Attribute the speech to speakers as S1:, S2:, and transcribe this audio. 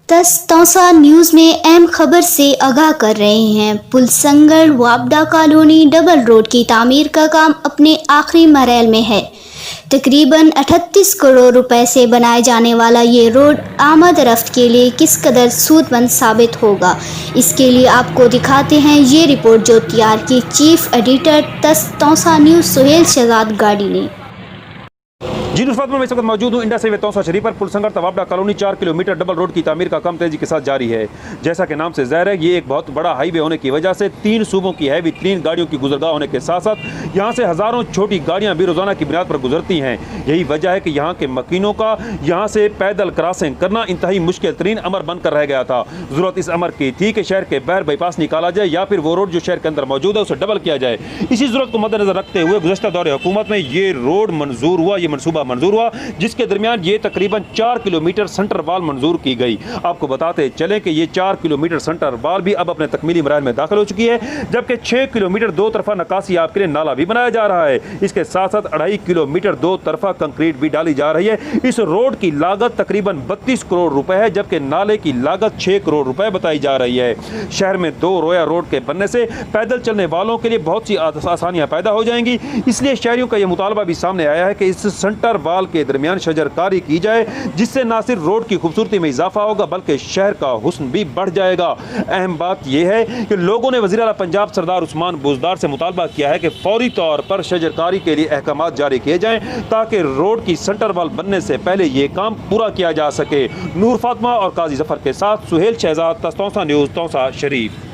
S1: Taunsa news में अहम खबर से आगाह कर रहे हैं। पुलसंगड़ वापडा कॉलोनी डबल रोड की तामीर का काम अपने आखिरी मरहल में है। तकरीबन 38 करोड़ रुपए से बनाए जाने वाला ये रोड आमद रफ्त के लिए किस कदर सूदमंद साबित होगा, इसके लिए आपको दिखाते हैं ये रिपोर्ट जो तैयार की चीफ एडिटर तौसा न्यूज़ सुहेल शहजाद गाड़ी ने।
S2: जी नुसरत में इस वक्त मौजूद हूँ इंडा से तौसा शरीफ पर। पुलसंगड़ तवाबडा कॉलोनी 4 किलोमीटर डबल रोड की तामीर का काम तेजी के साथ जारी है। जैसा कि नाम से ज़ाहिर है, ये एक बहुत बड़ा हाईवे होने की वजह से 3 सूबों की हैवी 3 गाड़ियों की गुजरगाह होने के साथ साथ यहाँ से हज़ारों छोटी गाड़ियाँ भी रोज़ाना की बुनियाद पर गुजरती हैं। यही वजह है कि यहाँ के मकीनों का यहाँ से पैदल क्रॉसिंग करना इंतहाई मुश्किल तरीन अमर बनकर रह गया था। ज़रूरत इस अमर की थी कि शहर के बाहर बाईपास निकाला जाए या फिर वो रोड जो शहर के अंदर मौजूद है उसे डबल किया जाए। इसी ज़रूरत को मद्देनजर रखते हुए गुज़श्ता दौरे हुकूमत में ये रोड मंजूर हुआ, ये मनसूबा मंजूर हुआ, जिसके दरमियान ये तकरीबन 4 किलोमीटर सेंटर वाल मंजूर की गई। आपको बताते चलें कि ये 4 किलोमीटर सेंटर वाल भी अब अपने तकमीली मराहल में दाखिल हो चुकी है, जबकि 6 किलोमीटर 2 तरफा नकासी आप के लिए नाला भी बनाया जा रहा है। इसके साथ साथ 2.5 किलोमीटर 2 तरफा कंक्रीट भी डाली जा रही है। इस रोड की लागत तकरीबन 32 करोड़ रुपए है, जबकि नाले की लागत 6 करोड़ रुपए बताई जा रही है। शहर में 2 रोया रोड के बनने से पैदल चलने वालों के लिए बहुत सी आसानियां पैदा हो जाएंगी। इसलिए शहरियों का यह मुतालबा भी सामने आया है कि इस सेंटर वाल के दरमियान शजरकारी की जाए, जिससे न सिर्फ रोड की खूबसूरती में इजाफा होगा बल्कि शहर का हुस्न भी बढ़ जाएगा। अहम बात यह है कि लोगों ने वज़ीर आला पंजाब सरदार उस्मान बुज़दार से मुतालबा किया है कि फौरी तौर पर शजरकारी के लिए अहकाम जारी किए जाएं ताकि रोड की सेंटर वाल बनने से पहले यह काम पूरा किया जा सके। नूर फातिमा और काजी जफर के साथ सुहेल शहजाद, तौसा न्यूज़, तौसा शरीफ।